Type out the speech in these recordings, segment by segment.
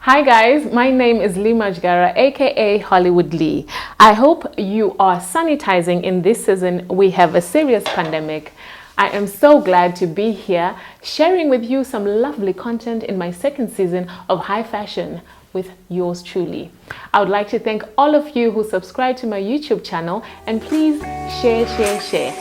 Hi guys, my name is Lee Majgara, aka HollywoodLee. I hope you are sanitizing in this season. We have a serious pandemic. I am so glad to be here sharing with you some lovely content in my second season of High Fashion with yours truly. I would like to thank all of you who subscribe to my YouTube channel, and please share.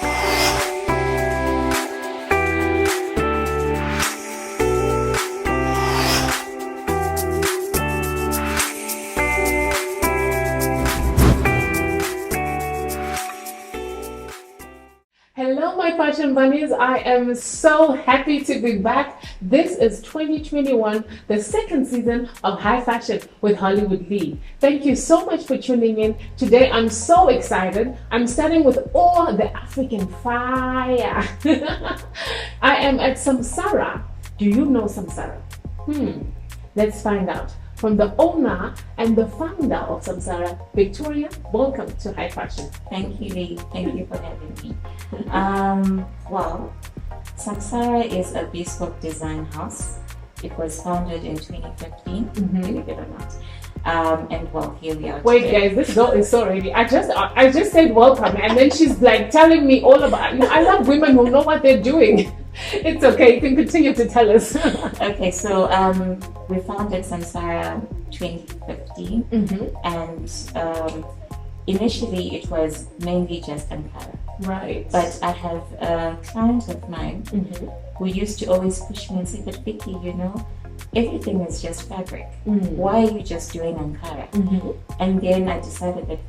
Hello my fashion bunnies, I am so happy to be back. This is 2021, the second season of High Fashion with HollywoodLee. Thank you so much for tuning in. Today I'm so excited. I'm starting with all the African fire. I am at Samsara. Do you know Samsara? Let's find out. From the owner and the founder of Samsara, Victoria, welcome to High Fashion. Thank you, Lee. Thank you for having me. Well, Samsara is a bespoke design house. It was founded in 2015, believe it or not. And well, here we are. Wait, today. guys, this girl is so ready. I just said welcome, and then she's like telling me all about. I love women who know what they're doing. It's okay. You can continue to tell us. Okay, so we founded Samsara 2015, and initially it was mainly just Ankara. Right. But I have a client of mine who used to always push me and say, "But Vicky, everything is just fabric. Why are you just doing Ankara?" And then I decided that,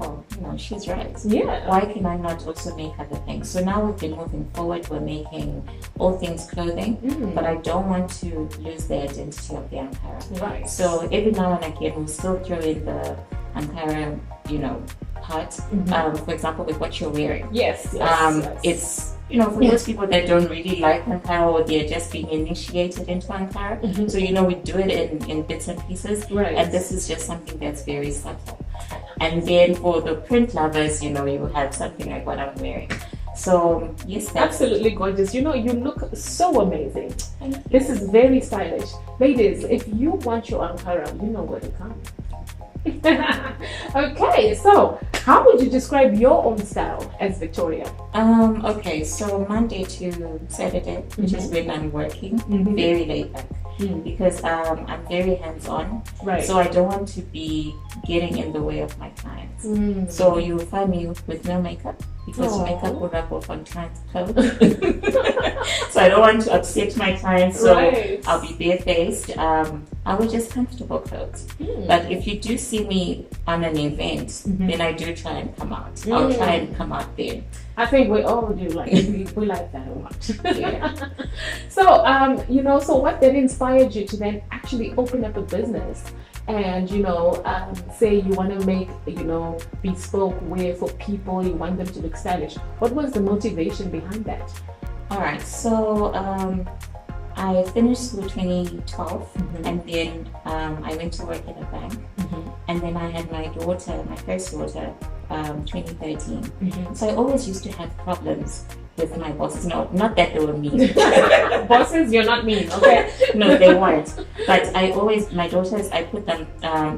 she's right. Yeah. Why can I not also make other things? So now we've been moving forward. We're making all things clothing, but I don't want to lose the identity of the Ankara. Right. So every now and again, we'll still throw in the Ankara, part. For example, with what you're wearing. Yes. It's for those people that don't really like Ankara, or they're just being initiated into Ankara. So we do it in bits and pieces. Right. And this is just something that's very subtle. And then for the print lovers, you have something like what I'm wearing. So yes, that's absolutely gorgeous. You look so amazing. Thank you. This is very stylish. Ladies, if you want your Ankara, you know where to come. Okay, so how would you describe your own style as Victoria? Okay, so Monday to Saturday, which is when I'm working, very laid back. Because I'm very hands-on, right? So I don't want to be getting in the way of my clients. So you'll find me with no makeup, because makeup will rub off on clients' clothes. So I don't want to upset my clients, so I'll be barefaced. I wear just comfortable clothes. But if you do see me on an event, then I do try and come out. I'll try and come out then. I think we all do, we like that a lot. Yeah. So, so what then inspired you to then actually open up a business and, say you want to make, bespoke wear for people, you want them to look stylish. What was the motivation behind that? All right, so I finished school 2012, and then I went to work at a bank, and then I had my first daughter, 2013. So I always used to have problems with my bosses. No, not that they were mean. Bosses, you're not mean, okay? No, they weren't. But my daughters, I put them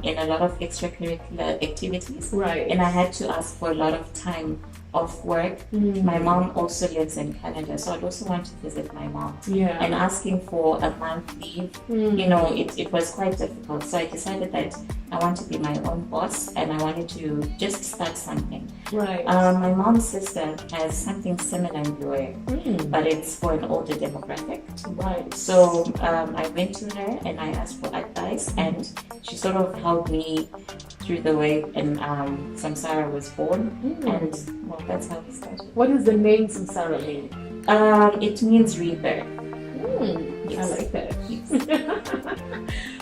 in a lot of extracurricular activities. Right. And I had to ask for a lot of time off work. My mom also lives in Canada, so I'd also want to visit my mom. Yeah. And asking for a month leave, it was quite difficult. So I decided that I want to be my own boss, and I wanted to just start something. Right. My mom's sister has something similar in Zimbabwe, but it's for an older demographic. Right. So I went to her and I asked for advice, and she sort of helped me through the way, and Samsara was born, and well, that's how we started. What does the name Samsara mean? It means rebirth. Yes. I like that.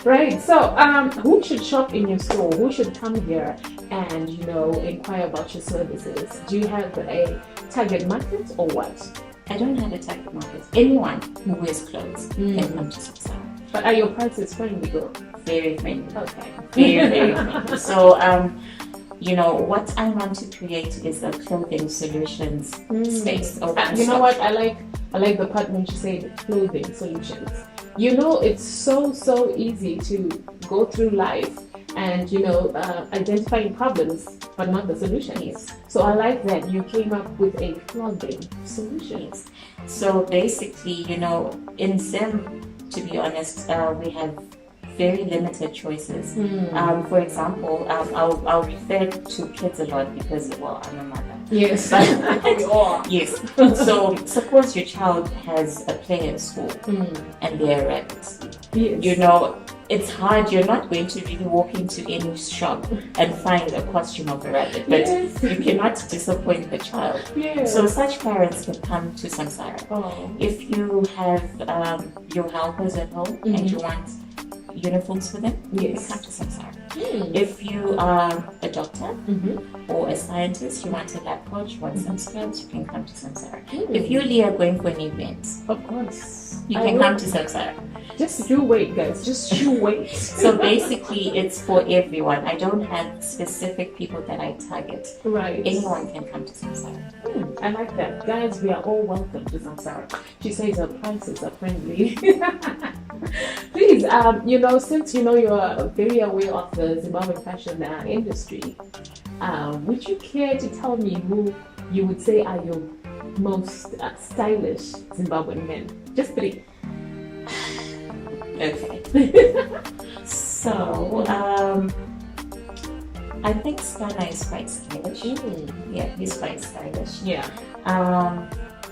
Right. So, who should shop in your store? Who should come here and inquire about your services? Do you have a target market or what? I don't have a target market. Anyone who wears clothes can come to Samsara. But are your prices friendly, girl? Very friendly. Okay. Very friendly. So, what I want to create is a clothing solutions space. You know what? I like the part when she said clothing solutions. You know, it's so easy to go through life and, identifying problems, but not the solutions. Yes. So I like that you came up with a clothing solutions. So basically, in Zim, to be honest, we have very limited choices. For example, I'll refer to kids a lot because, well, I'm a mother. Yes. But, yes. So suppose your child has a play at school and they're rabbits. Yes. It's hard. You're not going to really walk into any shop and find a costume of a rabbit, but Yes. you cannot disappoint the child. Yes. So such parents can come to Samsara. Oh. If you have your helpers at home and you want uniforms for them, you Yes. can come to Samsara. If you are a doctor or a scientist, you want a lab coach, you want some skills, you can come to Samsara. If you are going for an event, Of course. you can come to Samsara. Just you wait, guys. Just you wait. So basically, it's for everyone. I don't have specific people that I target. Right. Anyone can come to Samsara. I like that. Guys, we are all welcome to Samsara. She says her prices are friendly. Please, since you are very aware of the Zimbabwean fashion industry, would you care to tell me who you would say are your most stylish Zimbabwean men? Just 3. Okay. So, I think Skana is quite stylish. Yeah, he's quite stylish. Yeah.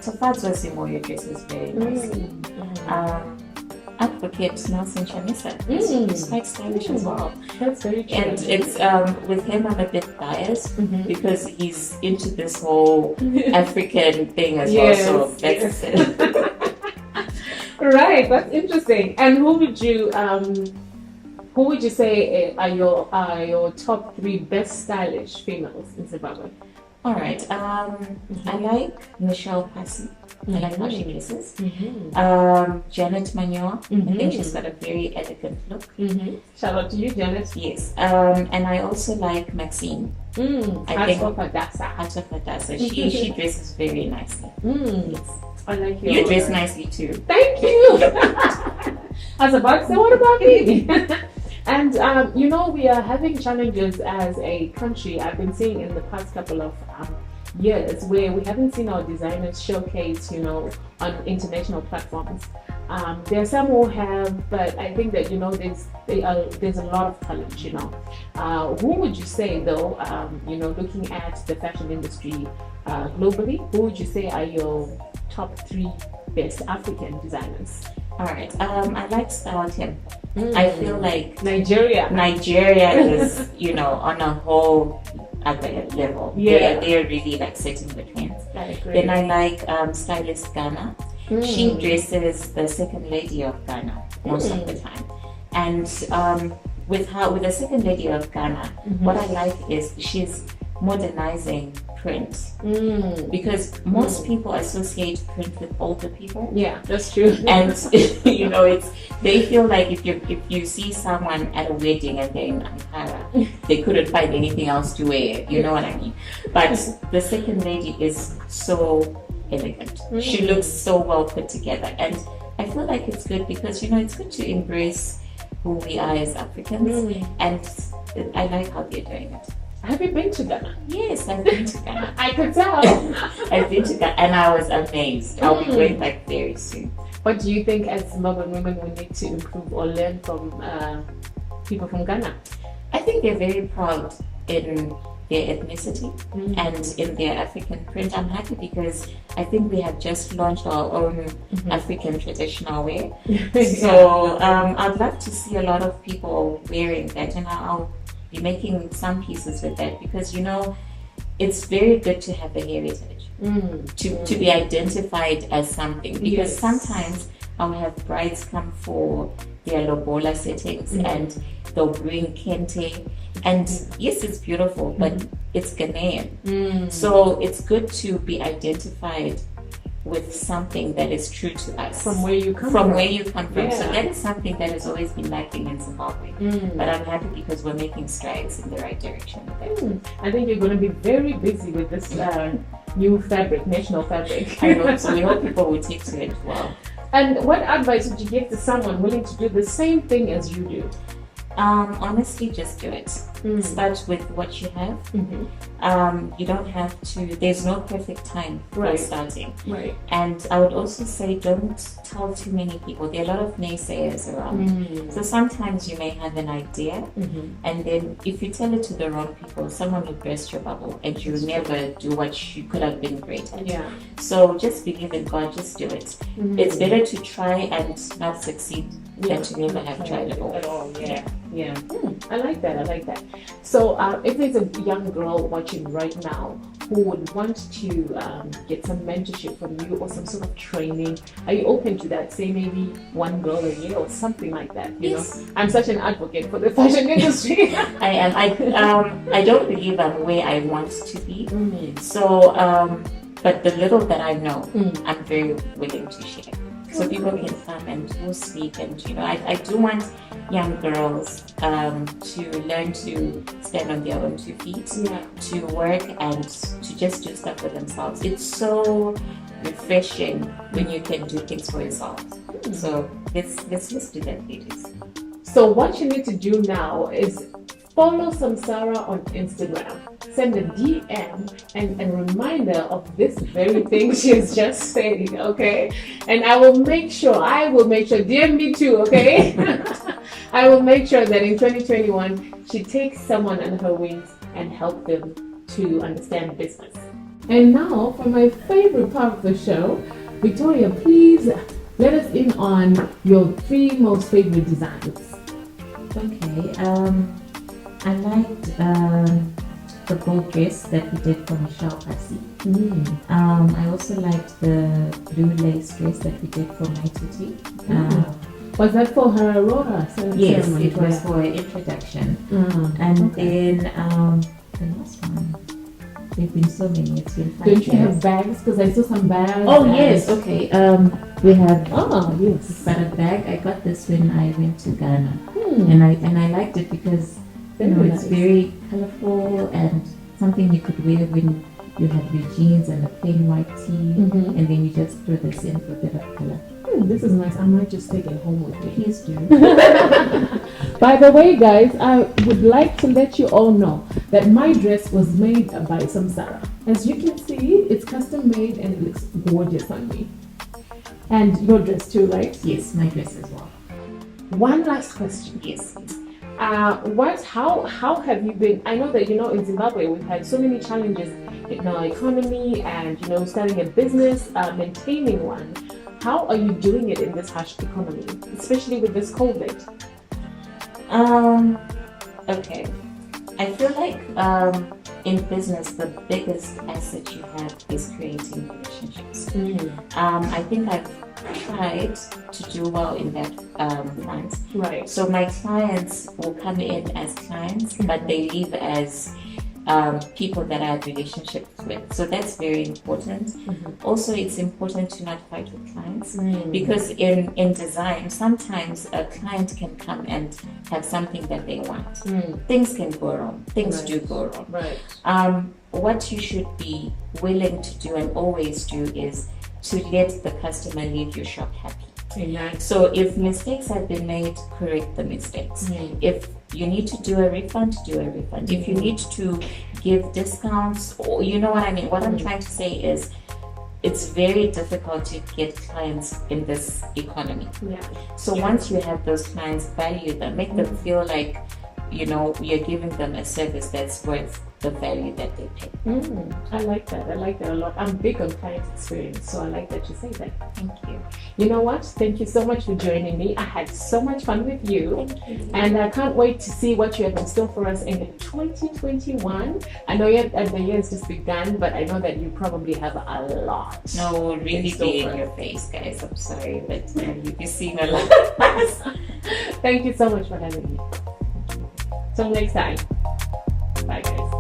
Tafadzo Simoyo dresses very nicely. Advocate Nelson Chamisa, he's quite stylish as well. That's very true. And it's with him I'm a bit biased because he's into this whole African thing as well. So that's right. That's interesting. And who would you say are your top 3 best stylish females in Zimbabwe? All right. I like Michelle Passy. I like how she dresses. Janet Manyoa. I think she's got a very elegant look. Shout out to you, Janet. Yes. And I also like Maxine. Heart of Hadassah. She dresses very nicely. Yes. I like you. You dress nicely too. Thank you. I was about to say, what about me? And we are having challenges as a country. I've been seeing in the past couple of years where we haven't seen our designers showcase, on international platforms. There are some who have, but I think that there's a lot of talent. Who would you say though? Looking at the fashion industry globally, who would you say are your top 3 best African designers? All right. I like Style Tim. I feel like Nigeria is, on a whole other level. Yeah. They're really like setting the trends. I agree. Then I like stylist Skana. She dresses the second lady of Ghana most of the time. And with the second lady of Ghana, what I like is she's modernizing print because most people associate print with older people. Yeah, that's true. And they feel like if you see someone at a wedding and they're in Ankara, they couldn't find anything else to wear. You know what I mean? But the second lady is so elegant. She looks so well put together, and I feel like it's good because it's good to embrace who we are as Africans, and I like how they're doing it. Have you been to Ghana? Yes, I've been to Ghana. I could tell. I've been to Ghana and I was amazed. I'll be going back very soon. What do you think as Zimbabwean women we need to improve or learn from people from Ghana? I think they're very proud in their ethnicity and in their African print. I'm happy because I think we have just launched our own African traditional wear. So I'd love to see a lot of people wearing that, and I'll be making some pieces with that because it's very good to have a heritage, to be identified as something, because sometimes I'll have brides come for their lobola settings and they'll bring kente, and yes, it's beautiful, but it's Ghanaian. So it's good to be identified with something that is true to us. From where you come from. Yeah. So that is something that has always been lacking in Zimbabwe. But I'm happy because we're making strides in the right direction with it. I think you're going to be very busy with this new fabric, national fabric. I hope so. We hope people will take to it well. And what advice would you give to someone willing to do the same thing as you do? Honestly, just do it. Start with what you have. You don't have to, there's no perfect time for starting. Right. And I would also say don't tell too many people. There are a lot of naysayers around. So sometimes you may have an idea, and then if you tell it to the wrong people, someone will burst your bubble and you'll never do what you could have been great at. Yeah. So just believe in God, just do it. It's better to try and not succeed than to never have tried at all. Yeah. I like that. I like that. So if there's a young girl watching right now who would want to get some mentorship from you or some sort of training, are you open to that? Say maybe one girl a year or something like that. You know, I'm such an advocate for the fashion industry. I am. I don't believe I'm where I want to be. So, but the little that I know, I'm very willing to share. So people can come and we'll speak, and I do want young girls to learn to stand on their own 2 feet, to work and to just do stuff for themselves. It's so refreshing when you can do things for yourself. So let's just do that, ladies. So what you need to do now is follow Samsara on Instagram. Send a DM and a reminder of this very thing she's just saying, okay? And I will make sure, DM me too, okay? I will make sure that in 2021, she takes someone under her wings and help them to understand business. And now for my favorite part of the show, Victoria, please let us in on your 3 most favorite designs. Okay, I liked the gold dress that we did for Michelle Passy. I also liked the blue lace dress that we did for my Tuti. Was that for her Aurora ceremony? Yes, it was for an introduction. And then the last one. There have been so many. It's been 5 Don't you years. have bags? Because I saw some bags. Oh yes, okay. We have yes. but a bag. I got this when I went to Ghana, and I liked it because it's very colorful and something you could wear when you have your jeans and a plain white tee, and then you just throw this in for a bit of color. This is nice. I might just take it home with me. Please do. By the way, guys, I would like to let you all know that my dress was made by Samsara. As you can see, it's custom made and it looks gorgeous on me. And your dress too, right? Yes, my dress as well. One last question. Yes. How have you been? I know that in Zimbabwe we've had so many challenges in our economy and starting a business, maintaining one. How are you doing it in this harsh economy, especially with this COVID? Okay. I feel like in business the biggest asset you have is creating relationships. I think I've tried to do well in that front. Right. So my clients will come in as clients, but they leave as people that I have relationships with. So that's very important. Also, it's important to not fight with clients because in design, sometimes a client can come and have something that they want. Things can go wrong. Things do go wrong. Right. What you should be willing to do and always do is to let the customer leave your shop happy. So if mistakes have been made, correct the mistakes. If you need to do a refund, do a refund. If you need to give discounts, or you know what I mean. What I'm trying to say is it's very difficult to get clients in this economy. So once you have those clients, value them, make them feel like you're giving them a service that's worth the value that they pay. I like that. I like that a lot. I'm big on client experience, so I like that you say that. Thank you. You know what? Thank you so much for joining me. I had so much fun with you. Thank you. And I can't wait to see what you have in store for us in 2021. I know the year has just begun, but I know that you probably have a lot. No, really be in your face, guys. I'm sorry, but you'll be seeing a lot. Thank you so much for having me. Till next time. Bye, guys.